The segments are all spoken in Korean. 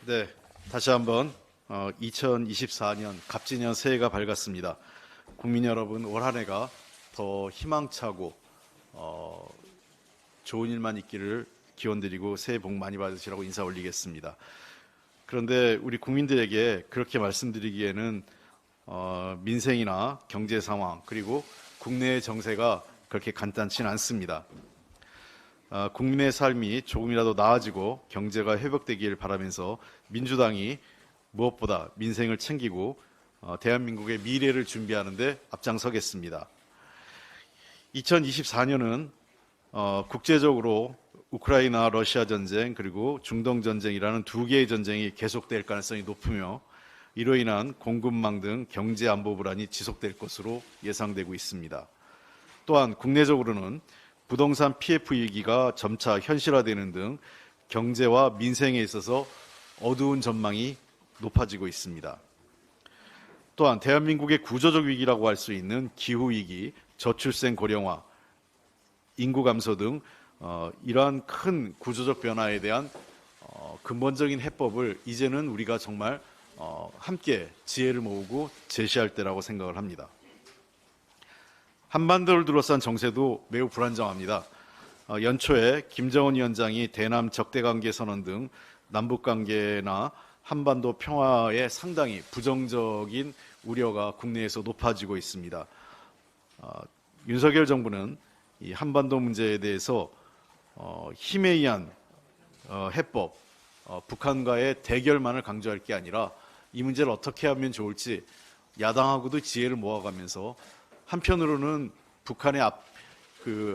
네, 다시 한번 2024년 갑진년 새해가 밝았습니다. 국민 여러분, 올 한 해가 더 희망차고 좋은 일만 있기를 기원드리고 새해 복 많이 받으시라고 인사 올리겠습니다. 그런데 우리 국민들에게 그렇게 말씀드리기에는 민생이나 경제 상황 그리고 국내의 정세가 그렇게 간단치는 않습니다. 국민의 삶이 조금이라도 나아지고 경제가 회복되길 바라면서 민주당이 무엇보다 민생을 챙기고 대한민국의 미래를 준비하는 데 앞장서겠습니다. 2024년은 국제적으로 우크라이나 러시아 전쟁 그리고 중동 전쟁이라는 두 개의 전쟁이 계속될 가능성이 높으며 이로 인한 공급망 등 경제 안보 불안이 지속될 것으로 예상되고 있습니다. 또한 국내적으로는 부동산 PF 위기가 점차 현실화되는 등 경제와 민생에 있어서 어두운 전망이 높아지고 있습니다. 또한 대한민국의 구조적 위기라고 할 수 있는 기후위기, 저출생 고령화, 인구 감소 등 이러한 큰 구조적 변화에 대한 근본적인 해법을 이제는 우리가 정말 함께 지혜를 모으고 제시할 때라고 생각을 합니다. 한반도를 둘러싼 정세도 매우 불안정합니다. 연초에 김정은 위원장이 대남 적대관계 선언 등 남북관계나 한반도 평화에 상당히 부정적인 우려가 국내에서 높아지고 있습니다. 윤석열 정부는 이 한반도 문제에 대해서 힘에 의한 해법, 북한과의 대결만을 강조할 게 아니라 이 문제를 어떻게 하면 좋을지 야당하고도 지혜를 모아가면서 한편으로는 북한의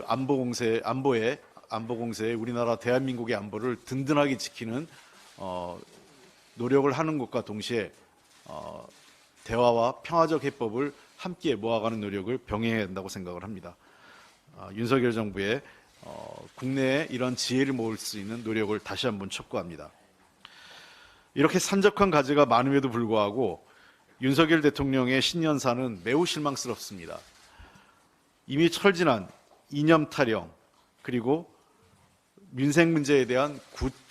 안보 공세에 우리나라 대한민국의 안보를 든든하게 지키는 노력을 하는 것과 동시에 대화와 평화적 해법을 함께 모아가는 노력을 병행해야 한다고 생각을 합니다. 윤석열 정부의 국내에 이런 지혜를 모을 수 있는 노력을 다시 한번 촉구합니다. 이렇게 산적한 과제가 많음에도 불구하고 윤석열 대통령의 신년사는 매우 실망스럽습니다. 이미 철진한 이념 타령 그리고 민생 문제에 대한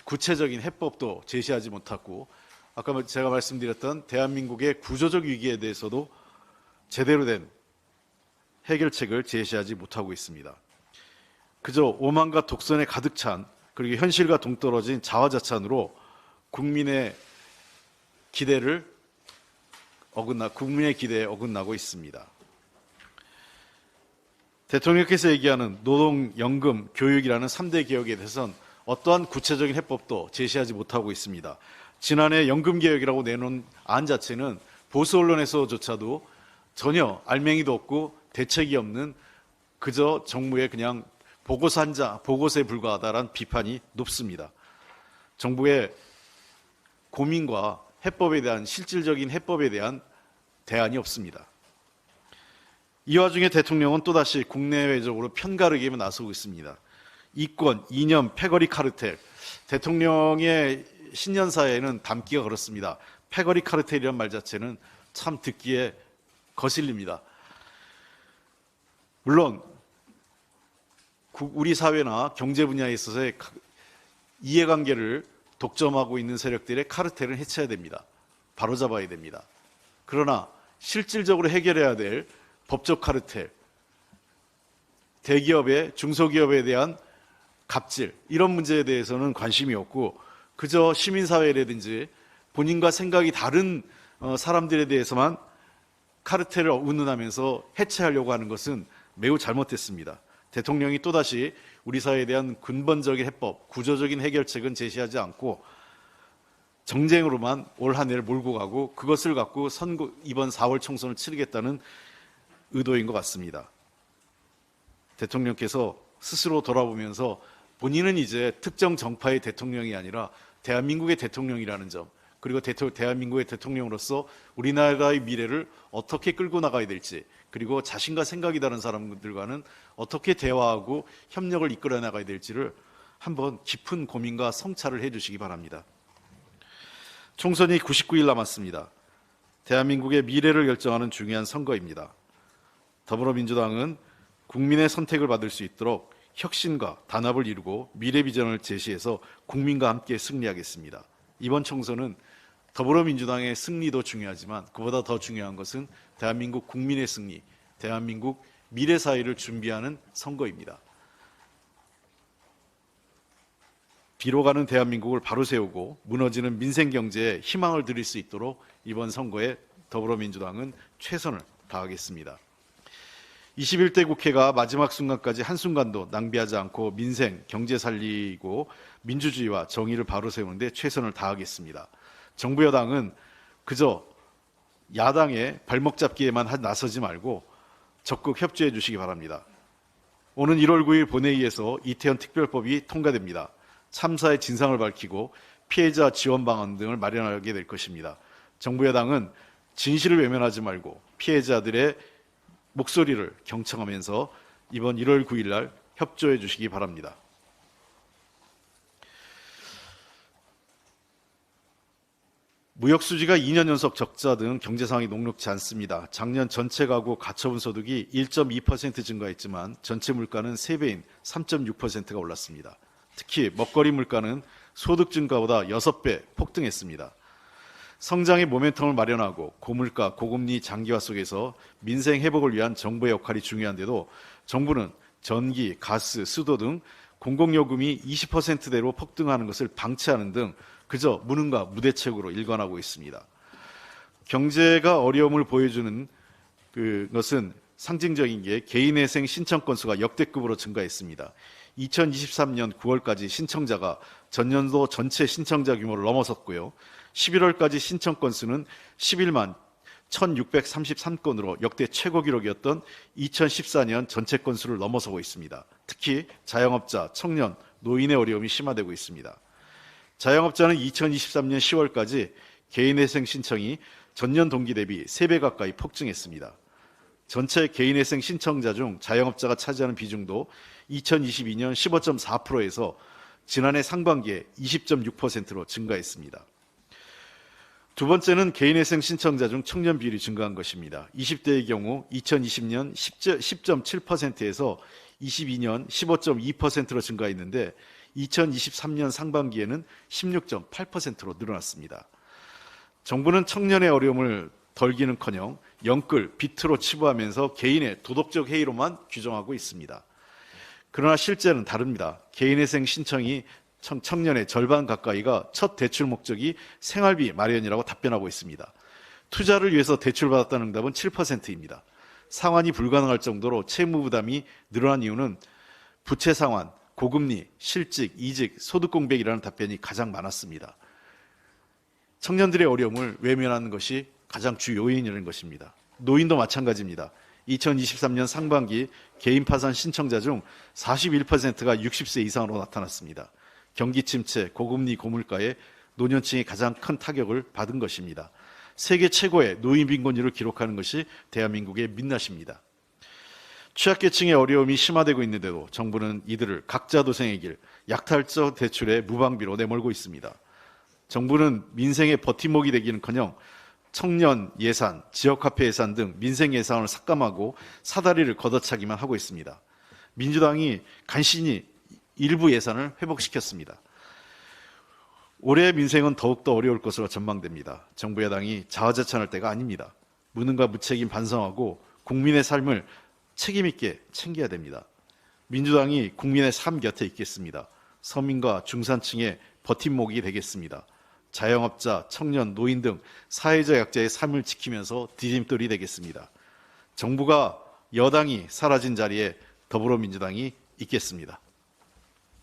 구체적인 해법도 제시하지 못하고 아까 제가 말씀드렸던 대한민국의 구조적 위기에 대해서도 제대로 된 해결책을 제시하지 못하고 있습니다. 그저 오만과 독선에 가득 찬 그리고 현실과 동떨어진 자화자찬으로 국민의 기대에 어긋나고 있습니다. 대통령께서 얘기하는 노동, 연금, 교육이라는 3대 개혁에 대해서는 어떠한 구체적인 해법도 제시하지 못하고 있습니다. 지난해 연금개혁이라고 내놓은 안 자체는 보수 언론에서조차도 전혀 알맹이도 없고 대책이 없는 그저 정부의 그냥 보고서에 불과하다라는 비판이 높습니다. 정부의 고민과 해법에 대한 실질적인 해법에 대한 대안이 없습니다. 이 와중에 대통령은 또다시 국내외적으로 편가르기에 나서고 있습니다. 이권, 이념, 패거리 카르텔. 대통령의 신년사에는 담기가 그렇습니다. 패거리 카르텔이라는 말 자체는 참 듣기에 거슬립니다. 물론 우리 사회나 경제 분야에 있어서의 이해관계를 독점하고 있는 세력들의 카르텔은 해체해야 됩니다. 바로잡아야 됩니다. 그러나 실질적으로 해결해야 될 법적 카르텔, 대기업의 중소기업에 대한 갑질 이런 문제에 대해서는 관심이 없고 그저 시민사회라든지 본인과 생각이 다른 사람들에 대해서만 카르텔을 운운하면서 해체하려고 하는 것은 매우 잘못됐습니다. 대통령이 또다시 우리 사회에 대한 근본적인 해법, 구조적인 해결책은 제시하지 않고 정쟁으로만 올 한 해를 몰고 가고 그것을 갖고 이번 4월 총선을 치르겠다는 의도인 것 같습니다. 대통령께서 스스로 돌아보면서 본인은 이제 특정 정파의 대통령이 아니라 대한민국의 대통령이라는 점, 그리고 대한민국의 대통령으로서 우리나라의 미래를 어떻게 끌고 나가야 될지, 그리고 자신과 생각이 다른 사람들과는 어떻게 대화하고 협력을 이끌어 나가야 될지를 한번 깊은 고민과 성찰을 해주시기 바랍니다. 총선이 99일 남았습니다. 대한민국의 미래를 결정하는 중요한 선거입니다. 더불어민주당은 국민의 선택을 받을 수 있도록 혁신과 단합을 이루고 미래 비전을 제시해서 국민과 함께 승리하겠습니다. 이번 총선은 더불어민주당의 승리도 중요하지만 그보다 더 중요한 것은 대한민국 국민의 승리, 대한민국 미래 사회를 준비하는 선거입니다. 뒤로가는 대한민국을 바로 세우고 무너지는 민생 경제에 희망을 드릴 수 있도록 이번 선거에 더불어민주당은 최선을 다하겠습니다. 21대 국회가 마지막 순간까지 한순간도 낭비하지 않고 민생, 경제 살리고 민주주의와 정의를 바로 세우는데 최선을 다하겠습니다. 정부 여당은 그저 야당의 발목 잡기에만 나서지 말고 적극 협조해 주시기 바랍니다. 오는 1월 9일 본회의에서 이태원 특별법이 통과됩니다. 참사의 진상을 밝히고 피해자 지원 방안 등을 마련하게 될 것입니다. 정부 여당은 진실을 외면하지 말고 피해자들의 목소리를 경청하면서 이번 1월 9일 날 협조해 주시기 바랍니다. 무역 수지가 2년 연속 적자 등 경제 상황이 녹록지 않습니다. 작년 전체 가구 가처분 소득이 1.2% 증가했지만 전체 물가는 3배인 3.6%가 올랐습니다. 특히 먹거리 물가는 소득 증가보다 6배 폭등했습니다. 성장의 모멘텀을 마련하고 고물가, 고금리 장기화 속에서 민생 회복을 위한 정부의 역할이 중요한데도 정부는 전기, 가스, 수도 등 공공요금이 20%대로 폭등하는 것을 방치하는 등 그저 무능과 무대책으로 일관하고 있습니다. 경제가 어려움을 보여주는 그것은 상징적인 게 개인회생 신청 건수가 역대급으로 증가했습니다. 2023년 9월까지 신청자가 전년도 전체 신청자 규모를 넘어섰고요. 11월까지 신청 건수는 11만 1,633건으로 역대 최고 기록이었던 2014년 전체 건수를 넘어서고 있습니다. 특히 자영업자, 청년, 노인의 어려움이 심화되고 있습니다. 자영업자는 2023년 10월까지 개인회생 신청이 전년 동기 대비 3배 가까이 폭증했습니다. 전체 개인회생 신청자 중 자영업자가 차지하는 비중도 2022년 15.4%에서 지난해 상반기에 20.6%로 증가했습니다. 두 번째는 개인회생 신청자 중 청년 비율이 증가한 것입니다. 20대의 경우 2020년 10.7%에서 22년 15.2%로 증가했는데 2023년 상반기에는 16.8%로 늘어났습니다. 정부는 청년의 어려움을 덜기는커녕 영끌, 비트로 치부하면서 개인의 도덕적 해이로만 규정하고 있습니다. 그러나 실제는 다릅니다. 개인회생 신청이 청년의 절반 가까이가 첫 대출 목적이 생활비 마련이라고 답변하고 있습니다. 투자를 위해서 대출받았다는 응답은 7%입니다. 상환이 불가능할 정도로 채무 부담이 늘어난 이유는 부채 상환, 고금리, 실직, 이직, 소득 공백이라는 답변이 가장 많았습니다. 청년들의 어려움을 외면하는 것이 가장 주 요인이라는 것입니다. 노인도 마찬가지입니다. 2023년 상반기 개인 파산 신청자 중 41%가 60세 이상으로 나타났습니다. 경기 침체, 고금리, 고물가에 노년층이 가장 큰 타격을 받은 것입니다. 세계 최고의 노인 빈곤율을 기록하는 것이 대한민국의 민낯입니다. 취약계층의 어려움이 심화되고 있는데도 정부는 이들을 각자 도생의 길, 약탈적 대출의 무방비로 내몰고 있습니다. 정부는 민생의 버팀목이 되기는커녕 청년 예산, 지역화폐 예산 등 민생 예산을 삭감하고 사다리를 걷어차기만 하고 있습니다. 민주당이 간신히 일부 예산을 회복시켰습니다. 올해 민생은 더욱더 어려울 것으로 전망됩니다. 정부 여당이 자화자찬할 때가 아닙니다. 무능과 무책임 반성하고 국민의 삶을 책임 있게 챙겨야 됩니다. 민주당이 국민의 삶 곁에 있겠습니다. 서민과 중산층의 버팀목이 되겠습니다. 자영업자, 청년, 노인 등 사회적 약자의 삶을 지키면서 디딤돌이 되겠습니다. 정부가 여당이 사라진 자리에 더불어민주당이 있겠습니다.